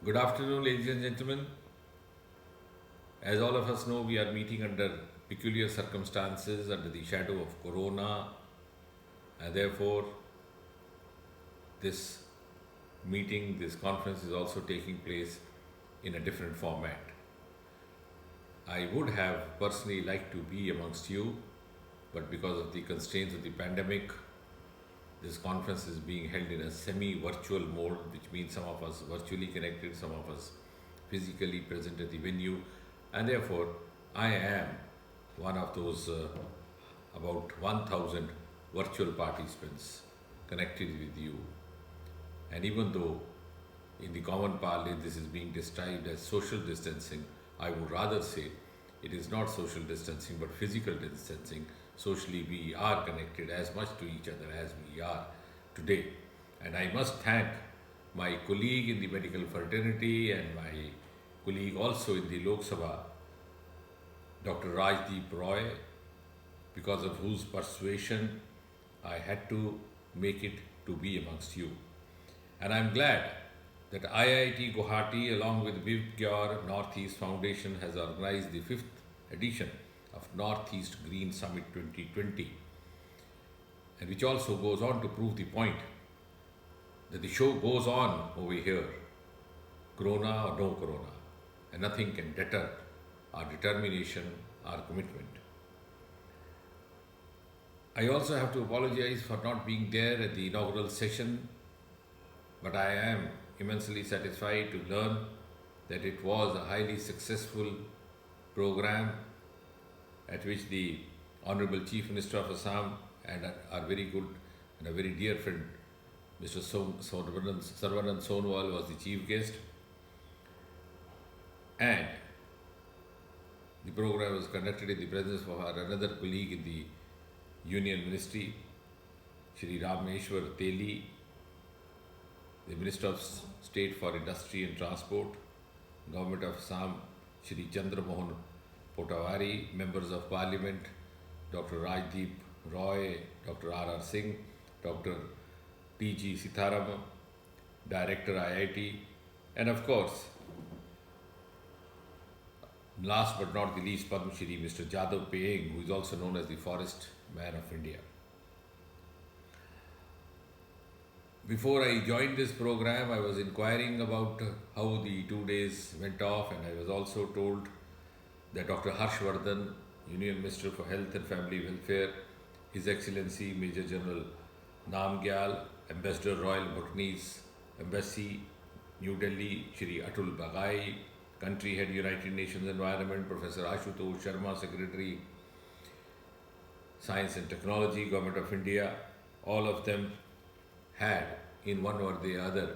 Good afternoon, ladies and gentlemen. As all of us know, we are meeting under peculiar circumstances under the shadow of Corona, and therefore, this this conference is also taking place in a different format. I would have personally liked to be amongst you, but because of the constraints of the pandemic, this conference is being held in a semi virtual mode, which means some of us virtually connected, some of us physically present at the venue, and therefore I am one of those about 1000 virtual participants connected with you. And even though in the common parlance this is being described as social distancing, I would rather say it is not social distancing but physical distancing. Socially, we are connected as much to each other as we are today. And I must thank my colleague in the medical fraternity and my colleague also in the Lok Sabha, Dr. Rajdeep Roy, because of whose persuasion I had to make it to be amongst you. And I'm glad that IIT Guwahati, along with Vivcure Northeast Foundation, has organized the 5th edition of Northeast Green Summit 2020, and which also goes on to prove the point that the show goes on over here, corona or no corona, and nothing can deter our determination, our commitment. I also have to apologize for not being there at the inaugural session, but I am immensely satisfied to learn that it was a highly successful program at which the Honorable Chief Minister of Assam and our very good and a very dear friend, Mr. Sarvanand Sonowal, was the chief guest. And the program was conducted in the presence of our another colleague in the Union Ministry, Shri Rameshwar Teli, the Minister of State for Industry and Transport, Government of Assam, Shri Chandra Mohan Potawari, Members of Parliament, Dr. Rajdeep Roy, Dr. R.R. Singh, Dr. T.G. Sitharam, Director IIT, and of course, last but not the least, Padma Shri Mr. Jadav Payeng, who is also known as the Forest Man of India. Before I joined this program, I was inquiring about how the 2 days went off, and I was also told that Dr. Harshvardhan, Union Minister for Health and Family Welfare, His Excellency Major General Namgyal, Ambassador Royal Bhutanese Embassy, New Delhi, Shri Atul Bagai, Country Head United Nations Environment, Professor Ashutosh Sharma, Secretary Science and Technology, Government of India, all of them had, in one or the other,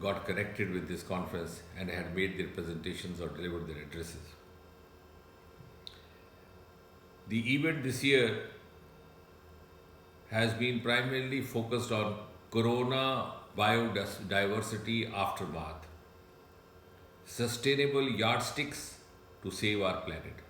got connected with this conference and had made their presentations or delivered their addresses. The event this year has been primarily focused on corona biodiversity aftermath, sustainable yardsticks to save our planet.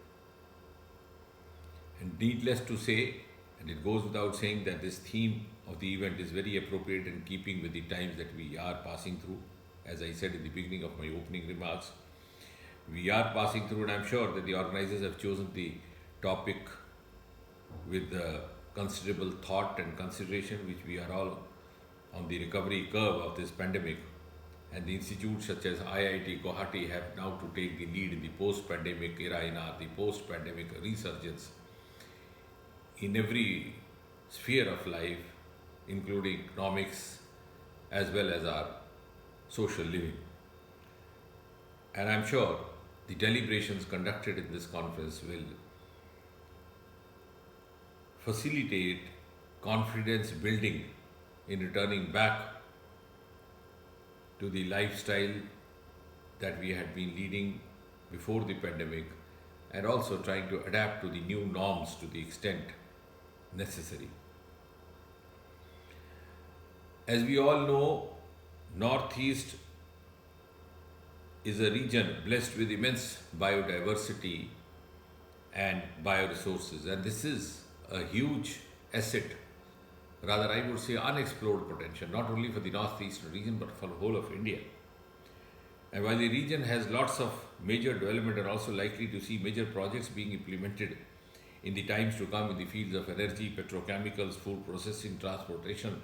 And needless to say, and it goes without saying, that this theme of the event is very appropriate in keeping with the times that we are passing through. As I said in the beginning of my opening remarks, we are passing through, and I'm sure that the organizers have chosen the topic with considerable thought and consideration, which we are all on the recovery curve of this pandemic. And the institutes such as IIT Guwahati have now to take the lead in the post-pandemic era, in the post-pandemic resurgence in every sphere of life, including economics as well as our social living. And I'm sure the deliberations conducted in this conference will facilitate confidence building in returning back to the lifestyle that we had been leading before the pandemic, and also trying to adapt to the new norms to the extent necessary. As we all know, Northeast is a region blessed with immense biodiversity and bioresources, and this is a huge asset, rather I would say unexplored potential, not only for the northeastern region but for the whole of India. And while the region has lots of major development and also likely to see major projects being implemented in the times to come in the fields of energy, petrochemicals, food processing, transportation,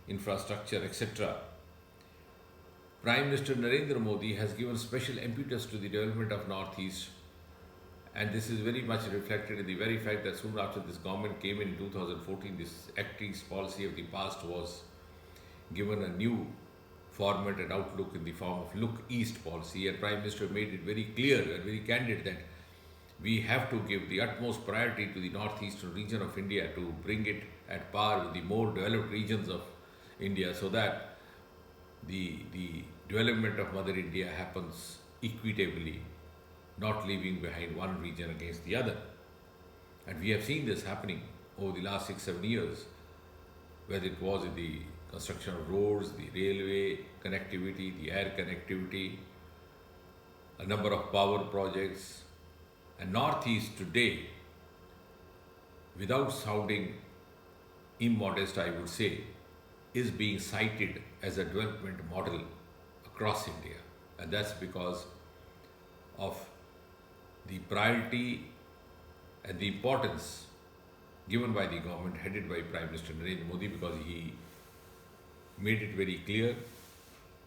infrastructure, etc., Prime Minister Narendra Modi has given special impetus to the development of Northeast, and this is very much reflected in the very fact that soon after this government came in 2014, this Act East policy of the past was given a new format and outlook in the form of Look East policy, and Prime Minister made it very clear and very candid that we have to give the utmost priority to the northeastern region of India to bring it at par with the more developed regions of India, so that the development of Mother India happens equitably, not leaving behind one region against the other. And we have seen this happening over the last 6-7 years, whether it was in the construction of roads, the railway connectivity, the air connectivity, a number of power projects. And Northeast today, without sounding immodest, I would say, is being cited as a development model across India. And that's because of the priority and the importance given by the government headed by Prime Minister Narendra Modi, because he made it very clear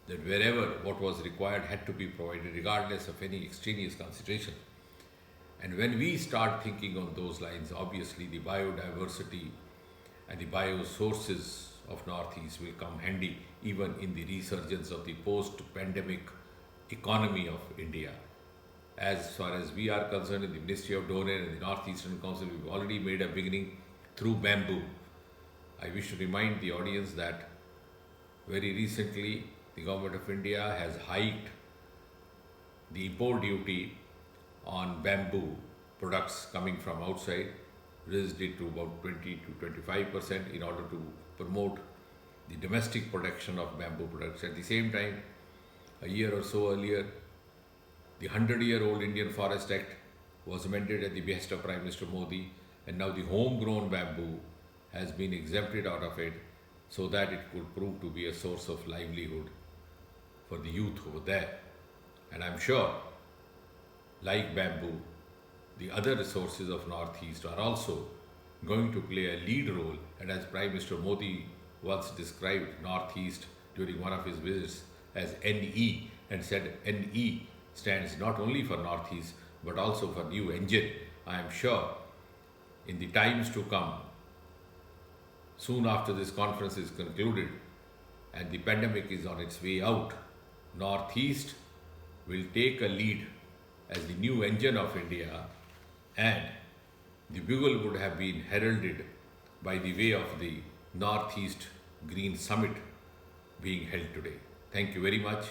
that wherever what was required had to be provided regardless of any extraneous consideration. And when we start thinking on those lines, obviously the biodiversity and the biosources of Northeast will come handy even in the resurgence of the post-pandemic economy of India. As far as we are concerned, in the Ministry of Donor and the Northeastern Council, we've already made a beginning through bamboo. I wish to remind the audience that very recently the Government of India has hiked the import duty on bamboo products coming from outside, raised it to about 20 to 25% in order to promote the domestic production of bamboo products. At the same time, a year or so earlier, the 100-year-old Indian Forest Act was amended at the behest of Prime Minister Modi, and now the homegrown bamboo has been exempted out of it so that it could prove to be a source of livelihood for the youth over there. And I'm sure, like bamboo, the other resources of Northeast are also going to play a lead role. And as Prime Minister Modi once described Northeast during one of his visits as NE, and said NE stands not only for Northeast but also for new engine. I am sure in the times to come, soon after this conference is concluded and the pandemic is on its way out, Northeast will take a lead as the new engine of India, and the bugle would have been heralded by the way of the Northeast Green Summit being held today. Thank you very much.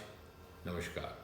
Namaskar.